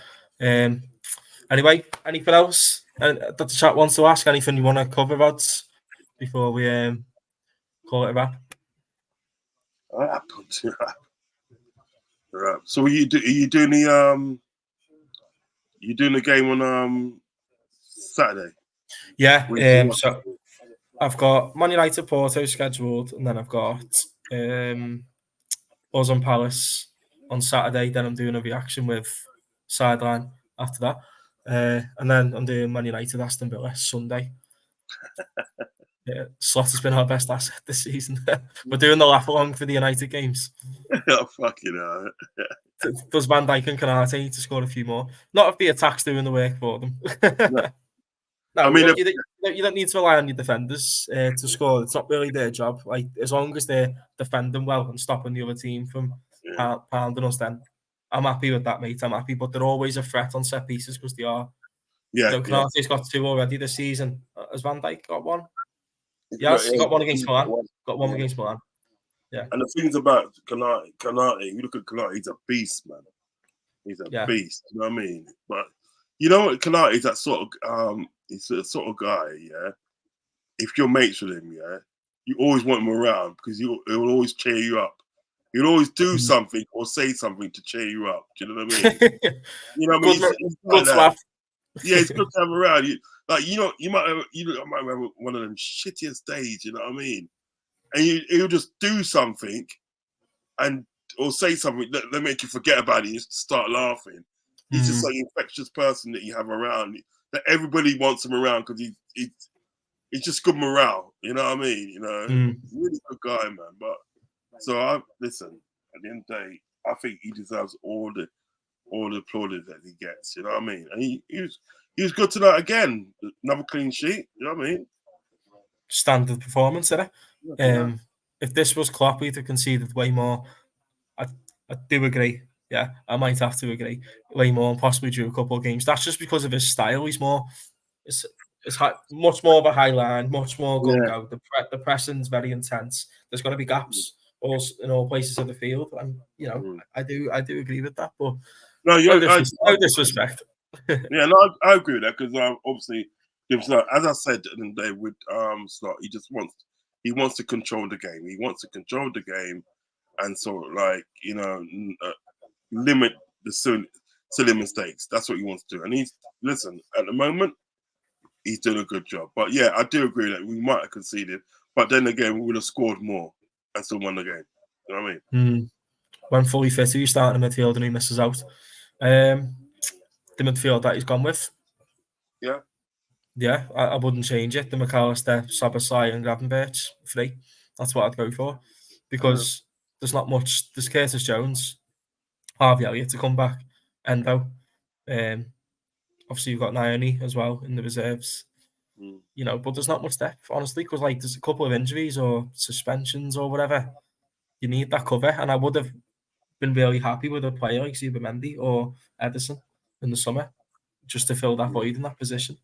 Speaker 1: Anyway, anything else that the chat wants to ask? Anything you want to cover, Rods, before we call it a wrap?
Speaker 2: Right. So are you doing the game on Saturday?
Speaker 1: Yeah. So I've got Man United Porto scheduled, and then I've got us on Palace on Saturday. Then I'm doing a reaction with Sideline after that. And then I'm doing Man United Aston Villa Sunday. Slot has been our best asset this season. We're doing the laugh along for the United games.
Speaker 2: Oh, fucking hell.
Speaker 1: Does Van Dijk and Konate need to score a few more? Not if the attack's doing the work for them. No, I mean, look, you don't need to rely on your defenders to score. It's not really their job. Like, as long as they're defending well and stopping the other team from pounding us, then I'm happy with that, mate. I'm happy, but they're always a threat on set pieces because they are.
Speaker 2: Yeah.
Speaker 1: So Konate's got 2 already this season. Has Van Dijk got 1? Yes, he got 1 against Milan. Got 1 against Milan. Yeah.
Speaker 2: And the things about Konate, you look at Konate, he's a beast, man. He's a beast. You know what I mean? But you know what, Konate is that sort of he's the sort of guy, yeah. If you're mates with him, yeah, you always want him around because he will always cheer you up. He'll always do something or say something to cheer you up. Do you know what I mean? You know what I mean?
Speaker 1: Good laugh.
Speaker 2: Yeah, it's good to have around. You might remember one of them shittiest days. You know what I mean? And he'll just do something, or say something that make you forget about it. You start laughing. He's just like an infectious person that you have around. That everybody wants him around because he's just good morale. You know what I mean? You know, really good guy, man. But so listen. At the end of the day, I think he deserves all the plaudits that he gets. You know what I mean? And he was good tonight again. Another clean sheet. You know what I mean?
Speaker 1: Standard performance, isn't it? If this was Klopp, he'd have conceded way more. I do agree. Yeah, I might have to agree. Way more and possibly drew a couple of games. That's just because of his style. He's more, it's much more of a high line, much more gung ho. The pressing's very intense. There's going to be gaps in all places of the field, and you know I do agree with that. But
Speaker 2: No,
Speaker 1: No,
Speaker 2: you're.
Speaker 1: no disrespect.
Speaker 2: Yeah, no, I agree with that because obviously, as I said in the day with Slot, he wants to control the game. He wants to control the game and sort of like limit the silly mistakes. That's what he wants to do. And listen at the moment he's doing a good job. But yeah, I do agree that we might have conceded, but then again we would have scored more and still won the game. You know what I mean?
Speaker 1: When fully fit, who's starting in midfield and he misses out? The midfield that he's gone with.
Speaker 2: Yeah.
Speaker 1: Yeah, I wouldn't change it. The McAllister, Sabasai, and Gravenberch, 3. That's what I'd go for. Because there's not much. There's Curtis Jones, Harvey Elliott to come back, Endo. Obviously, you've got Naoni as well in the reserves. You know, but there's not much depth, honestly, because like there's a couple of injuries or suspensions or whatever. You need that cover, and I would have been really happy with a player like Zubimendi or Edison in the summer, just to fill that void in that position.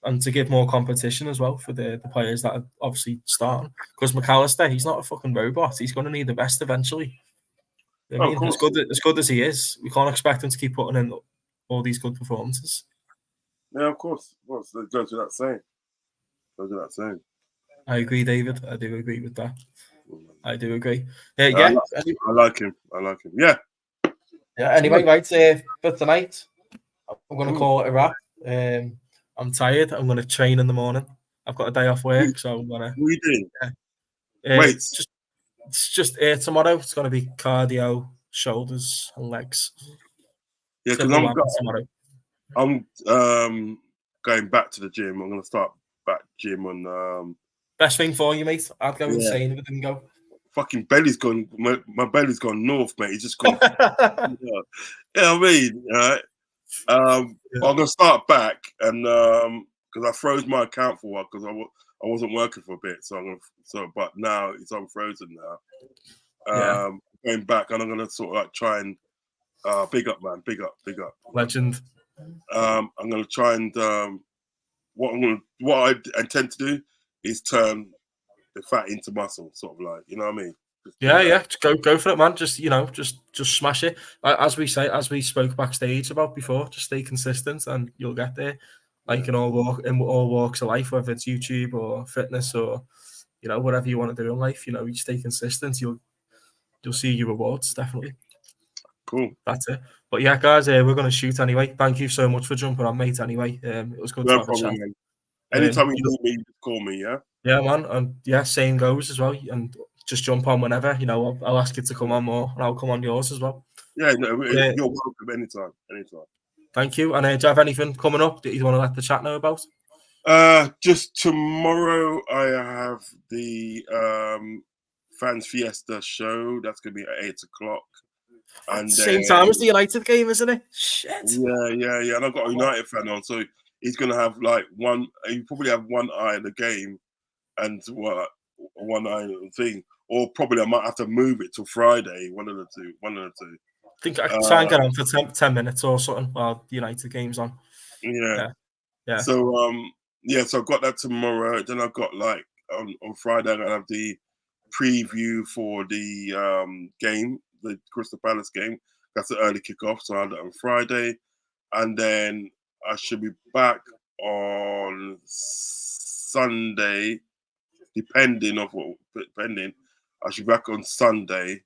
Speaker 1: And to give more competition as well for the players that are obviously starting. Because McAllister, he's not a fucking robot. He's going to need the best eventually. I mean, as good as he is, we can't expect him to keep putting in all these good performances.
Speaker 2: Yeah, of course. It goes without saying.
Speaker 1: I agree, David. I do agree with that. I do agree. I
Speaker 2: like him. Yeah.
Speaker 1: Yeah. Anyway, right for tonight, I'm going to call it a wrap. I'm tired. I'm going to train in the morning. I've got a day off work, so I'm going to.
Speaker 2: What are you doing?
Speaker 1: Wait. Just tomorrow. It's going to be cardio, shoulders, and legs.
Speaker 2: Yeah, because I'm going back to the gym. I'm going to start back gym on.
Speaker 1: Best thing for you, mate. I'd go insane if it didn't go.
Speaker 2: Fucking belly's gone. My belly's gone north, mate. It's just gone. Yeah, I mean, right. I'm gonna start back, and because I froze my account for a while because I wasn't working for a bit, but now it's unfrozen now. Going back, and I'm gonna sort of like try and big up, man, big up.
Speaker 1: Legend.
Speaker 2: I'm gonna try and what I intend to do is turn the fat into muscle, sort of like, you know what I mean?
Speaker 1: Yeah. Go for it, man. Just just smash it. As we spoke backstage about before, just stay consistent and you'll get there. Like in all walks of life, whether it's YouTube or fitness or whatever you want to do in life, you stay consistent, you'll see your rewards, definitely.
Speaker 2: Cool.
Speaker 1: That's it. But yeah, guys, we're gonna shoot anyway. Thank you so much for jumping on, mate. Anyway, it was good to have a chat.
Speaker 2: Man. Anytime you need me, you call me, yeah?
Speaker 1: Yeah, man. And yeah, same goes as well. And just jump on whenever. I'll ask you to come on more, and I'll come on yours as well.
Speaker 2: Yeah, no, you're welcome anytime.
Speaker 1: Thank you. And do you have anything coming up that you want to let the chat know about?
Speaker 2: Just tomorrow, I have the Fans Fiesta show. That's gonna be at 8:00. And
Speaker 1: same time as the United game, isn't it? Shit.
Speaker 2: Yeah. And I've got a United fan on, so he's gonna have like he probably have one eye in the game and one eye in the thing. Or probably I might have to move it till Friday, one of the two.
Speaker 1: I think I can try and get on for 10 minutes or something while the United game's on.
Speaker 2: Yeah. So so I've got that tomorrow. Then I've got like on Friday I'm gonna have the preview for the game, the Crystal Palace game. That's an early kickoff, so I'll do it on Friday. And then I should be back on Sunday, depending. I should be back on Sunday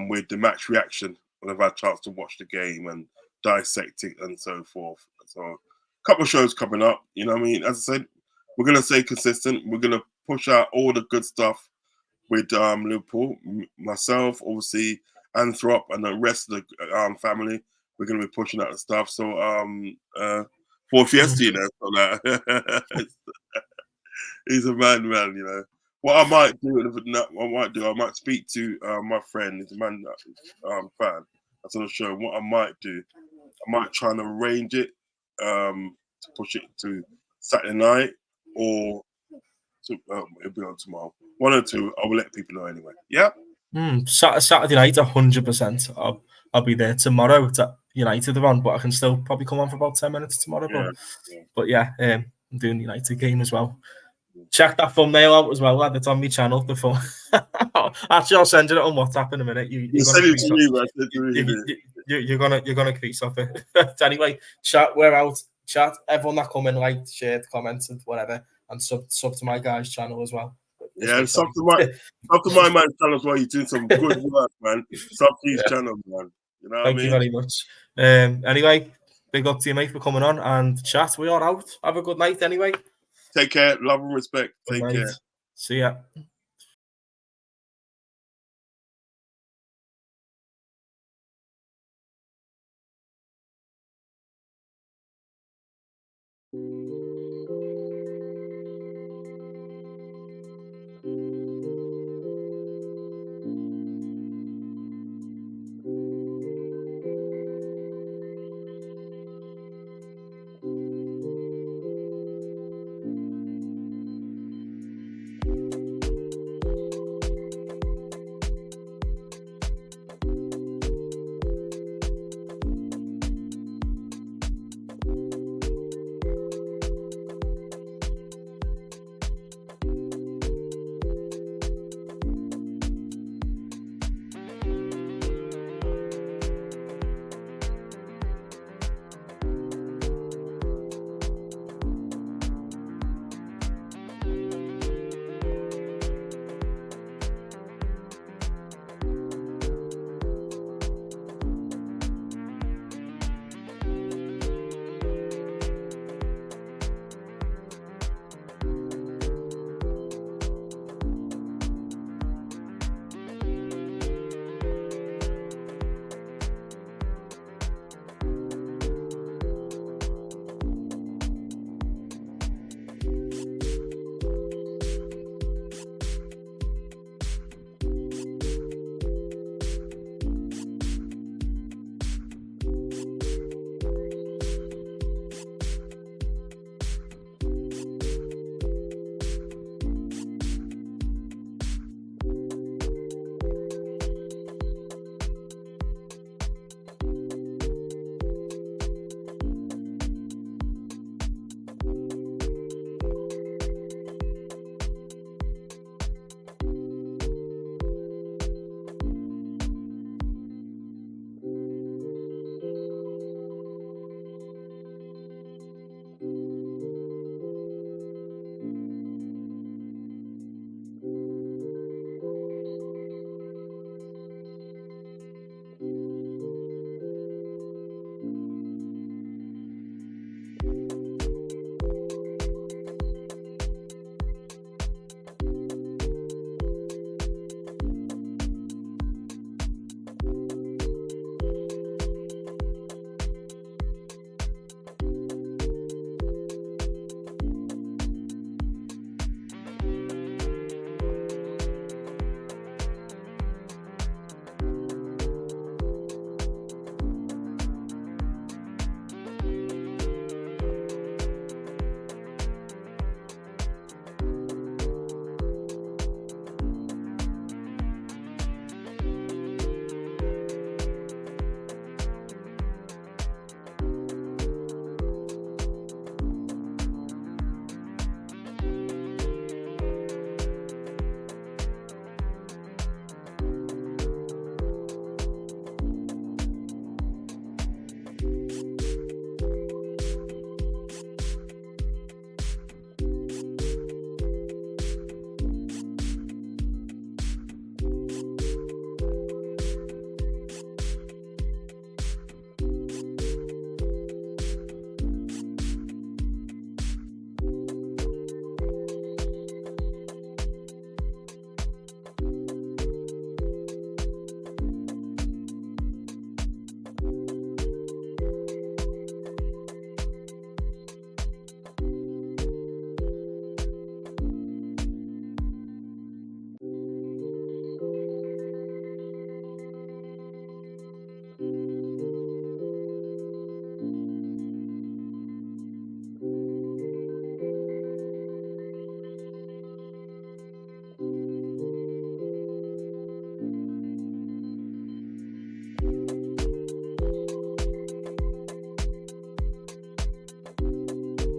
Speaker 2: with the match reaction when I've had a chance to watch the game and dissect it and so forth. So a couple of shows coming up, you know what I mean? As I said, we're going to stay consistent. We're going to push out all the good stuff with Liverpool, myself, obviously, Anthrop, and the rest of the family. We're going to be pushing out the stuff. So for Fiesta, so that he's a man, you know. What I might do, I might speak to my friend, he's a man fan that's on the show. What I might do, I might try and arrange it to push it to Saturday night or it'll be on tomorrow. One or two, I will let people know anyway. Yeah.
Speaker 1: Saturday night, 100%. I'll be there tomorrow. It's at United on, but I can still probably come on for about 10 minutes tomorrow. But yeah, I'm doing the United game as well. Check that thumbnail out as well, lad. It's on my channel. The phone. Actually, I'll send you it on WhatsApp in a minute.
Speaker 2: You send it to me, man.
Speaker 1: you're gonna crease off it. Anyway, chat. We're out. Chat. Everyone that come in, like, shared, commented, whatever, and sub to my guy's channel as well.
Speaker 2: Yeah, and sub to my man's channel as well. You're doing some good work, man. Sub to his channel, man. You know what I mean?
Speaker 1: Thank you very much. Anyway, big up to you, mate, for coming on, and chat. We are out. Have a good night, anyway.
Speaker 2: Take care. Love and respect.
Speaker 1: Good
Speaker 2: Take
Speaker 1: night.
Speaker 2: care.
Speaker 1: See ya.